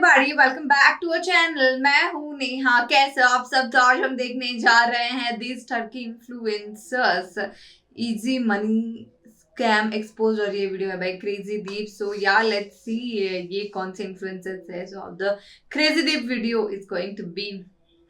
Everybody, welcome back to a channel. मैं हूं नेहा। कैसे आप सब? तो आज हम देखने जा रहे हैं this Turkey influencers easy money scam expose. और ये वीडियो है बाय क्रेजी दीप। सो या लेट्स सी ये कौन से इन्फ्लुएंसर्स है। So the crazy deep video is going to be,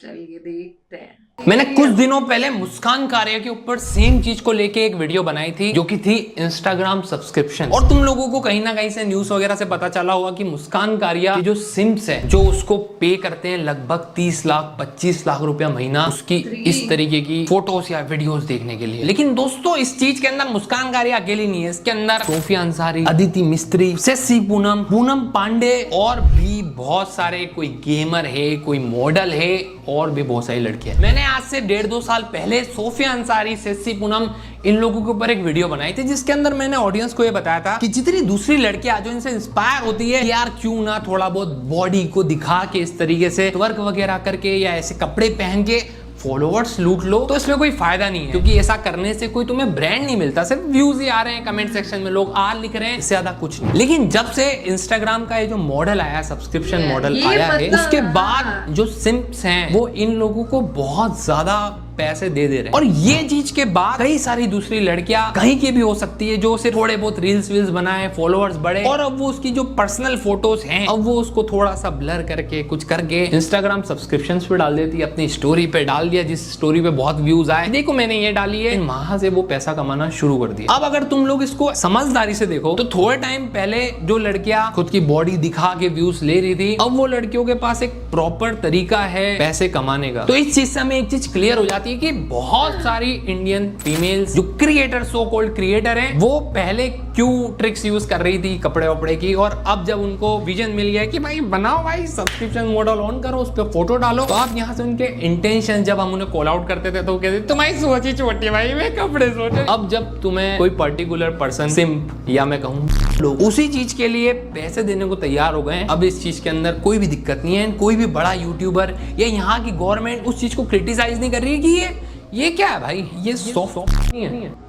चलिए देखते हैं। मैंने कुछ दिनों पहले मुस्कान कारिया के ऊपर सेम चीज को लेके एक वीडियो बनाई थी, जो कि थी इंस्टाग्राम सब्सक्रिप्शन। और तुम लोगों को कहीं ना कहीं से न्यूज वगैरह से पता चला होगा कि मुस्कान कारिया की जो सिम्स है, जो उसको पे करते हैं लगभग 30 लाख 25 लाख रुपया महीना उसकी इस तरीके की फोटोज या वीडियोस देखने के लिए। लेकिन दोस्तों, इस चीज के अंदर मुस्कान कारिया अकेली नहीं है। इसके अंदर सोफिया अंसारी, अदिति मिस्त्री, सेसी पूनम, पूनम पांडे और भी बहुत सारे, कोई गेमर है, कोई मॉडल है और भी बहुत सारी लड़कियां। मैंने आज से 1.5-2 साल पहले सोफिया अंसारी, सेसी पूनम, इन लोगों के ऊपर एक वीडियो बनाई थी, जिसके अंदर मैंने ऑडियंस को ये बताया था कि जितनी दूसरी लड़कियां जो इनसे इंस्पायर होती है, यार क्यों ना थोड़ा बहुत बॉडी को दिखा के इस तरीके से वर्क वगैरह करके या ऐसे कपड़े पहन के फॉलोअर्स लूट लो, तो इसमें कोई फायदा नहीं है। क्योंकि ऐसा करने से कोई तुम्हें ब्रांड नहीं मिलता, सिर्फ व्यूज ही आ रहे हैं कमेंट सेक्शन में, लोग आ लिख रहे हैं, इससे ज्यादा कुछ नहीं। लेकिन जब से इंस्टाग्राम का ये जो मॉडल आया, सब्सक्रिप्शन मॉडल आया है, उसके बाद जो सिम्प्स हैं वो इन लोगों को बहुत ज्यादा पैसे दे रहे हैं। और ये चीज के बाद कई सारी दूसरी लड़कियां कहीं की भी हो सकती है, जो सिर्फ थोड़े बहुत रील्स वील्स बनाए, फॉलोअर्स बढ़े, और अब वो उसकी जो पर्सनल फोटोज हैं, अब वो उसको थोड़ा सा ब्लर करके कुछ करके इंस्टाग्राम सब्सक्रिप्शंस पे डाल देती है, अपनी स्टोरी पे डाल दिया, जिस स्टोरी पे बहुत व्यूज आए, देखो मैंने ये डाली है, वहां से वो पैसा कमाना शुरू कर दिया। अब अगर तुम लोग इसको समझदारी से देखो तो थोड़े टाइम पहले जो लड़कियां खुद की बॉडी दिखा के व्यूज ले रही थी, अब वो लड़कियों के पास एक प्रॉपर तरीका है पैसे कमाने का। तो इस चीज से हमें एक चीज क्लियर हो जाती है कि बहुत सारी इंडियन फीमेल्स जो क्रिएटर, सो कॉल्ड क्रिएटर हैं, वो पहले क्यों ट्रिक्स यूज कर रही थी कपड़े वपड़े की, और अब जब उनको विजन मिल गया कि भाई बनाओ, भाई सब्सक्रिप्शन मॉडल ऑन करो, उस पर फोटो डालो, तो आप यहाँ से उनके इंटेंशन, जब हम उन्हें कॉल आउट करते थे तो कहते तुम्हारी सोच ही छोटी भाई, मैं कपड़े सोचे। अब जब तुम्हें कोई पर्टिकुलर पर्सन, सिम्प या मैं कहूँ लोग उसी चीज के लिए पैसे देने को तैयार हो गए, अब इस चीज के अंदर कोई भी दिक्कत नहीं है। कोई भी बड़ा यूट्यूबर या यहाँ की गवर्नमेंट उस चीज को क्रिटिसाइज नहीं कर रही है कि ये क्या है भाई, ये सॉफ्ट नहीं है।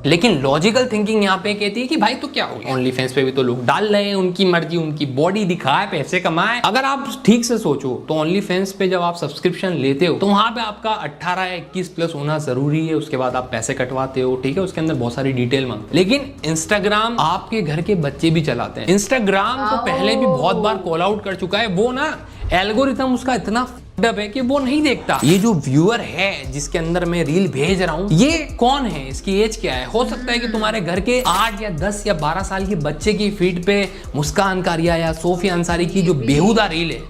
लेकिन लॉजिकल थिंकिंग यहाँ पे कहती है कि भाई तो क्या हो गया, ओनली फैंस पे भी तो लोग डाल रहे हैं, उनकी मर्जी, उनकी बॉडी दिखाए, पैसे कमाए। अगर आप ठीक से सोचो तो ओनली फैंस पे जब आप सब्सक्रिप्शन लेते हो तो वहां पे आपका 18 या 21 प्लस होना जरूरी है। उसके बाद आप पैसे कटवाते हो, ठीक है, उसके अंदर बहुत सारी डिटेल मांगते। लेकिन इंस्टाग्राम आपके घर के बच्चे भी चलाते हैं। इंस्टाग्राम तो पहले भी बहुत बार कॉल आउट कर चुका है, वो ना एल्गोरिथम उसका इतना डब है कि वो नहीं देखता ये जो व्यूअर है जिसके अंदर मैं रील भेज रहा हूँ, ये कौन है, इसकी एज क्या है। हो सकता है कि तुम्हारे घर के 8 या 10 या 12 साल के बच्चे की फीड पे मुस्कान कारिया या सोफिया अंसारी की जो बेहुदा रील है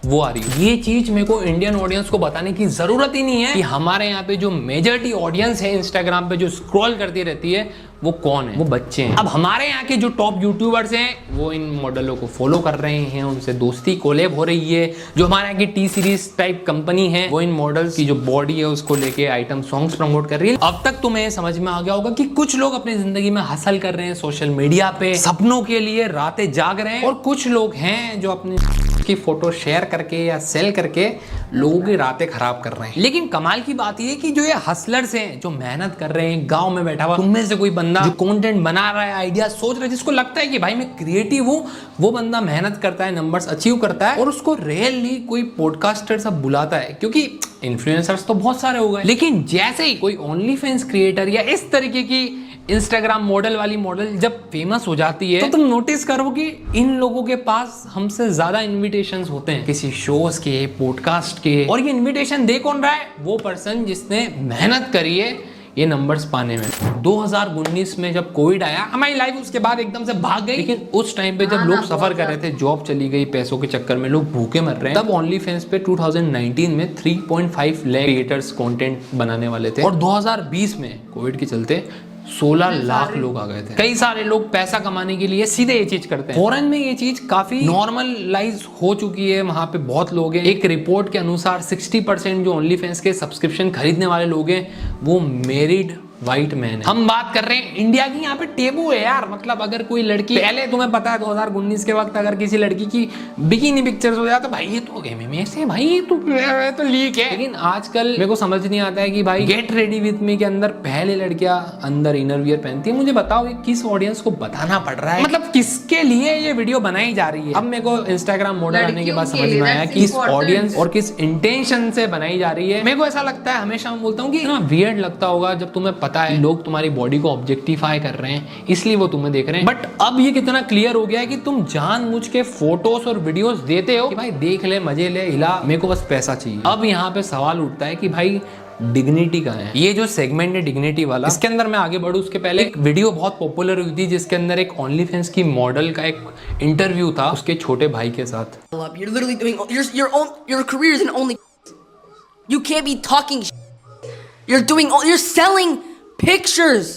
वो आ रही है। ये चीज मेरे को इंडियन ऑडियंस को बताने की जरूरत ही नहीं है कि हमारे यहाँ पे जो मेजॉरिटी ऑडियंस है इंस्टाग्राम पे जो स्क्रॉल करती रहती है वो कौन है, वो बच्चे हैं। अब हमारे यहाँ के जो टॉप यूट्यूबर्स हैं वो इन मॉडलों को फॉलो कर रहे हैं, उनसे दोस्ती कोलैब हो रही है। जो हमारे यहाँ की टी सीरीज टाइप कंपनी है वो इन मॉडल्स की जो बॉडी है उसको लेके आइटम सॉन्ग्स प्रमोट कर रही है। अब तक तुम्हें समझ में आ गया होगा कि कुछ लोग अपनी जिंदगी में हसल कर रहे हैं, सोशल मीडिया पे सपनों के लिए रातें जाग रहे हैं, और कुछ लोग हैं जो अपनी की फोटो शेयर करके या सेल करके लोगों की रातें खराब कर रहे हैं। लेकिन कमाल की बात यह है कि जो ये हसलर्स हैं, जो मेहनत कर रहे हैं, गांव में बैठा हुआ तुम में से कोई बंदा जो कंटेंट बना रहा है, आइडिया सोच रहा है, जिसको लगता है कि भाई मैं क्रिएटिव हूं, वो बंदा मेहनत करता है, नंबर्स अचीव करता है, और उसको रियली कोई पॉडकास्टर सब बुलाता है, क्योंकि इन्फ्लुएंसर्स तो बहुत सारे हो गए। लेकिन जैसे ही कोई ओनली फैंस क्रिएटर या इस तरीके की इंस्टाग्राम मॉडल वाली मॉडल जब फेमस हो जाती है, तो तुम नोटिस करो कि इन लोगों के पास हमसे ज्यादा इनविटेशंस होते हैं किसी शोज के, पॉडकास्ट के। और ये इनविटेशन दे कौन रहा है? वो पर्सन जिसने मेहनत करी है ये नंबर्स पाने में। 2019 में जब कोविड आया, हमारी लाइफ उसके बाद एकदम से भाग गई। लेकिन उस टाइम पे जब लोग सफर कर रहे थे, जॉब चली गई, पैसों के चक्कर में लोग भूखे मर रहे हैं, तब ओनली फैंस पे 2019 में 3.5 लाख क्रिएटर्स कंटेंट बनाने वाले थे, और 2020 में कोविड के चलते 16 लाख लोग आ गए थे। कई सारे लोग पैसा कमाने के लिए सीधे ये चीज करते हैं। फॉरेन में ये चीज काफी नॉर्मलाइज हो चुकी है, वहां पे बहुत लोग हैं। एक रिपोर्ट के अनुसार 60% जो ओनली फैंस के सब्सक्रिप्शन खरीदने वाले लोग हैं वो मैरिड व्हाइट मैन है। हम बात कर रहे हैं इंडिया की, यहाँ पे टेबू है यार। मतलब अगर कोई लड़की, पहले तुम्हें पता है 2019 के वक्त अगर किसी लड़की की बिकिनी पिक्चर्स हो जाए तो भाई ये तो एमएमए से, भाई ये तो लीक है। लेकिन आजकल मेरे को समझ नहीं आता है कि भाई गेट रेडी विद मी के अंदर पहले लड़कियां अंदर इनर वियर पहनती है। मुझे बताओ ये किस ऑडियंस को बताना पड़ रहा है, मतलब किसके लिए ये वीडियो बनाई जा रही है। अब मेरे को इंस्टाग्राम मॉडल आने के बाद समझ में आया कि इस ऑडियंस और किस इंटेंशन से बनाई जा रही है। मेरे को ऐसा लगता है, हमेशा मैं बोलता हूँ कि ना वियर्ड लगता होगा जब तुम्हें पता है लोग तुम्हारी बॉडी को ऑब्जेक्टिफाई कर रहे हैं इसलिए वो तुम्हें देख रहे हैं। बट अब ये कितना क्लियर हो गया है कि तुम जानबूझ के फोटोज और वीडियोस देते हो कि भाई देख ले, मजे ले, हिला, मेरे को बस पैसा चाहिए। अब यहाँ पे सवाल उठता है कि भाई डिग्निटी कहाँ है। ये जो सेगमेंट है डिग्निटी वाला, इसके अंदर मैं आगे बढ़ूं उसके पहले एक वीडियो बहुत पॉपुलर हुई थी जिसके अंदर एक ओनली फैंस की मॉडल का एक इंटरव्यू था उसके छोटे भाई के साथ। You're literally doing your career is in only. You can't be talking. You're selling pictures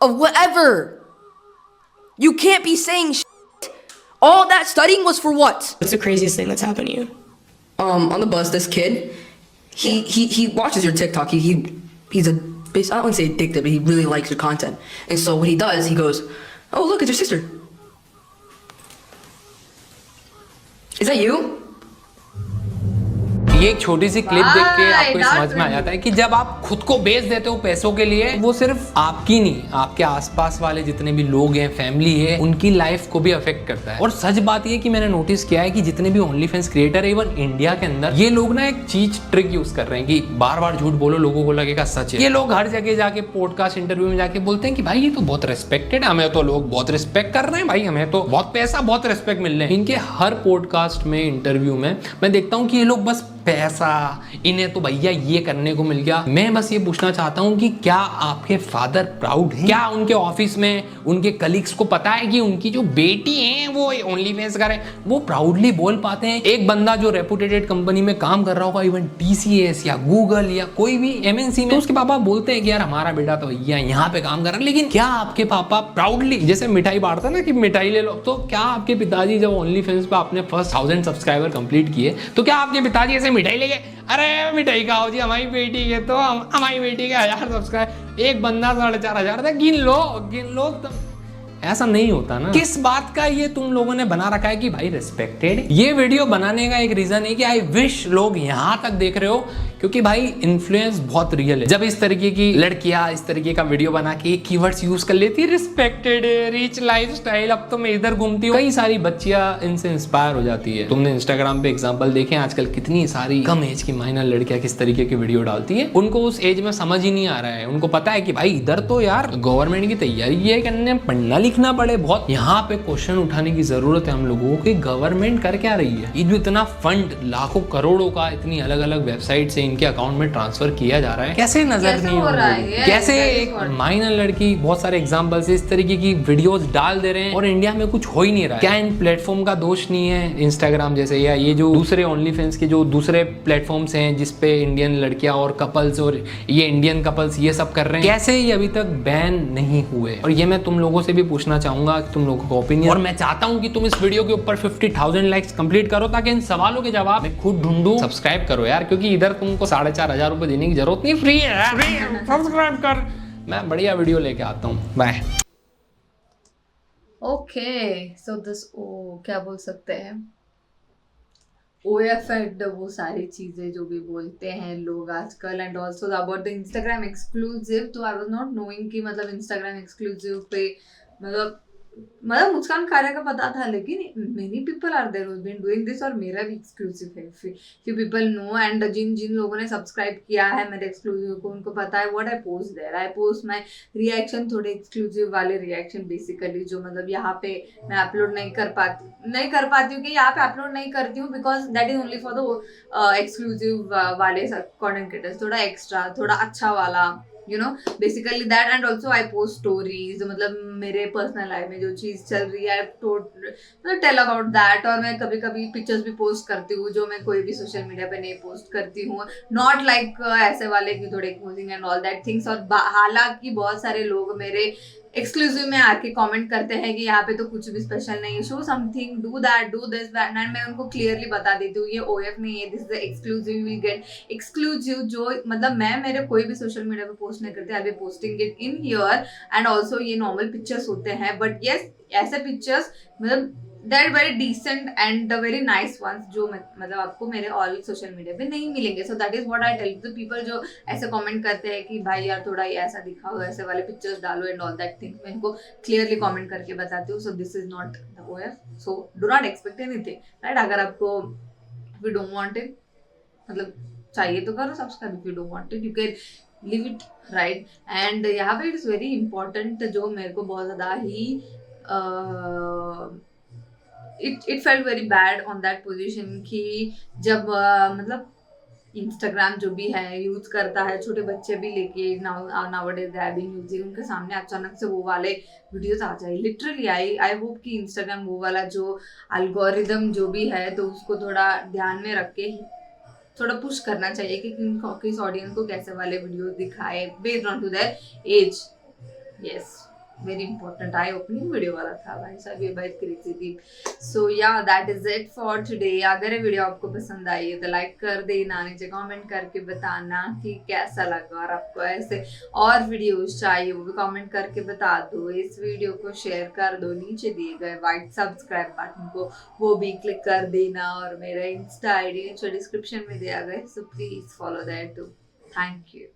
of whatever. You can't be saying. All that studying was for what? What's the craziest thing that's happened to you? On the bus, this kid, he watches your TikTok. He's I wouldn't say addicted, but he really likes your content. And so what he does, he goes, "Oh, look, it's your sister. Is that you?" ये एक छोटी सी clip देख के आपको समझ में आ जाता है कि जब आप खुद को बेच देते हो पैसों के लिए, वो सिर्फ आपकी नहीं, आपके आसपास वाले जितने भी लोग हैं, फैमिली है, उनकी लाइफ को भी अफेक्ट करता है। और सच बात ये कि मैंने नोटिस किया है कि जितने भी ओनली फैंस क्रिएटर है इवन इंडिया के अंदर, ये लोग ना एक चीज ट्रिक यूज कर रहे हैं कि बार बार झूठ बोलो, लोगों को लगेगा सच है। ये लोग हर जगह जाके पॉडकास्ट इंटरव्यू में जाके बोलते हैं कि भाई ये तो बहुत रेस्पेक्टेड है, हमें तो लोग बहुत रिस्पेक्ट कर रहे हैं, भाई हमें तो बहुत पैसा, बहुत रिस्पेक्ट मिल रहे हैं। इनके हर पॉडकास्ट में, इंटरव्यू में मैं देखता हूँ कि ये लोग बस पैसा, इन्हें तो भैया ये करने को मिल गया। मैं बस ये पूछना चाहता हूँ कि क्या आपके फादर प्राउड हैं? क्या उनके ऑफिस में उनके कलीग्स को पता है कि उनकी जो बेटी है वो ओनली फैंस कर रहे हैं? वो प्राउडली बोल पाते हैं? एक बंदा जो रेपुटेटेड कंपनी में काम कर रहा होगा, इवन TCS या गूगल या कोई भी MNC में, तो उसके पापा बोलते हैं कि यार हमारा बेटा तो भैया यहाँ पे काम कर रहा है। लेकिन क्या आपके पापा प्राउडली, जैसे मिठाई बांटता ना कि मिठाई ले लो, तो क्या आपके पिताजी जब ओनली फैंस पे आपने फर्स्ट 1000 सब्सक्राइबर कंप्लीट किए तो क्या आपके पिताजी ऐसे मिठाई लेके, अरे मिठाई खाओ जी हमारी बेटी के, तो हमारी बेटी के 1000 सब्सक्राइब, एक बंदा 4500 था, गिन लो तो ऐसा नहीं होता ना। किस बात का ये तुम लोगों ने बना रखा है कि भाई रिस्पेक्टेड। ये वीडियो बनाने का एक रीजन है कि आई विश लोग यहाँ तक देख रहे हो, क्योंकि भाई इन्फ्लुएंस बहुत रियल है। जब इस तरीके की लड़कियां इस तरीके का वीडियो बना के कीवर्ड्स यूज कर लेती है, रिस्पेक्टेड, रिच लाइफस्टाइल, अब तो मैं इधर घूमती हूँ, कई सारी बच्चियां इनसे इंस्पायर हो जाती है। तुमने इंस्टाग्राम पे एग्जांपल देखे आजकल कितनी सारी कम एज की माइनर लड़कियां किस तरीके की वीडियो डालती है। उनको उस एज में समझ ही नहीं आ रहा है, उनको पता है कि भाई इधर तो यार गवर्नमेंट की तैयारी है करने, पढ़ना लिखना पड़े बहुत। यहाँ पे क्वेश्चन उठाने की जरूरत है हम लोगों को कि गवर्नमेंट कर क्या रही है। ये जो इतना फंड लाखों करोड़ों का इतनी अलग अलग वेबसाइट से इनके अकाउंट में ट्रांसफर किया जा रहा है, कैसे नजर नहीं हो रहा है? कैसे एक माइनर लड़की, बहुत सारे एग्जांपल्स इस तरीके की वीडियोस डाल दे रहे हैं और इंडिया में कुछ हो ही नहीं रहा है। क्या इन प्लेटफॉर्म का दोष नहीं है, इंस्टाग्राम जैसे या ये जो दूसरे ओनली फैंस के जो दूसरे प्लेटफॉर्म्स हैं जिसपे इंडियन लड़कियां और कपल्स और ये इंडियन कपल्स ये सब कर रहे हैं, कैसे ये अभी तक बैन नहीं हुए? और ये मैं तुम लोगों से भी पूछना चाहूंगा कि तुम लोगों का ओपिनियन, और मैं चाहता हूं कि तुम इस वीडियो के ऊपर 50,000 लाइक्स कंप्लीट करो ताकि इन सवालों के जवाब मैं खुद ढूंढूं। सब्सक्राइब करो यार, क्योंकि इधर तुमको 4,500 रुपए देने की जरूरत नहीं, फ्री है, सब्सक्राइब कर। मैं बढ़िया वीडियो लेके आता हूँ, बाय। ओके सो दिस क्या बोल सकते हैं, OFD, वो सारी चीजें जो भी बोलते हैं लोग आजकल, and also about the Instagram exclusive. तो आई वाज नॉट नोइंग कि मतलब इंस्टाग्राम एक्सक्लूसिव पे मतलब मुस्कान खारा का पता था, लेकिन many people are there who been doing this, और मेरा भी एक्सक्लूसिव है। फ्यू पीपल नो, एंड जिन लोगों ने सब्सक्राइब किया है मेरे एक्सक्लूसिव को, उनको पता है what I post there. I post my reaction, थोड़े एक्सक्लूसिव वाले रिएक्शन बेसिकली, जो मतलब यहाँ पे मैं अपलोड नहीं कर पाती हूँ कि यहाँ पे अपलोड नहीं करती हूँ, because that is only for the exclusive वाले कंटेंट क्रिएटर्स, थोड़ा एक्स्ट्रा, थोड़ा अच्छा वाला, you know, basically that. And also I post stories, मतलब मेरे पर्सनल लाइफ में जो चीज़ चल रही है आई टेल अबाउट दैट। और मैं कभी कभी पिक्चर्स भी पोस्ट करती हूँ जो मैं कोई भी सोशल मीडिया पे नहीं पोस्ट करती हूँ, नॉट लाइक ऐसे वाले कि थोड़े exposing and all that things. और हालांकि बहुत सारे लोग मेरे एक्सक्लूसिव में आके कमेंट करते हैं कि यहाँ पे तो कुछ भी स्पेशल नहीं है, show something, do that, do this that, and मैं उनको क्लियरली बता देती हूँ ये OF नहीं है, this is exclusive, will get exclusive. जो मतलब मैं मेरे कोई भी सोशल मीडिया पे पोस्ट नहीं करती, I be posting it in here, and also ये नॉर्मल पिक्चर्स होते हैं, बट येस ऐसे पिक्चर्स मतलब that very decent and the very nice ones जो मतलब आपको मेरे ऑल सोशल मीडिया पे नहीं मिलेंगे। So that is what I tell the people जो ऐसे कमेंट करते हैं कि भाई यार थोड़ा ये ऐसा दिखाओ, ऐसे वाले पिक्चर्स डालो एंड ऑल दैट थिंग, मैं इनको क्लियरली कमेंट करके बताती हूँ। So this is not the OF, so do not expect anything, right? अगर आपको वी डोंट वांट इट, मतलब चाहिए तो करो subscribe, if you don't want it you can live it, right? And यहाँ पे इट इज वेरी इंपॉर्टेंट, जो मेरे को बहुत ज्यादा ही it felt very bad on that position कि जब मतलब इंस्टाग्राम जो भी है यूज करता है, छोटे बच्चे भी लेके nowadays they have been using, उनके सामने अचानक से वो वाले वीडियोस आ जाए, लिटरली आई होप कि इंस्टाग्राम वो वाला जो एल्गोरिदम जो भी है तो उसको थोड़ा ध्यान में रख के थोड़ा पुश करना चाहिए कि किस ऑडियंस को कैसे वाले वीडियोस दिखाए based on to their age. Yes, very important I opening video वाला था भाई साहब, ये बात क्रेजी थी। सो या that is it for today. अगर ये वीडियो आपको पसंद आई है तो लाइक कर देना, नीचे कमेंट करके बताना कि कैसा लगा, और आपको ऐसे और वीडियोस चाहिए वो भी कमेंट करके बता दो। इस वीडियो को शेयर कर दो, नीचे दिए गए व्हाइट सब्सक्राइब बटन को वो भी क्लिक कर देना, और मेरा इंस्टा ID नीचे डिस्क्रिप्शन में दिया गया है, so please follow that too. Thank you.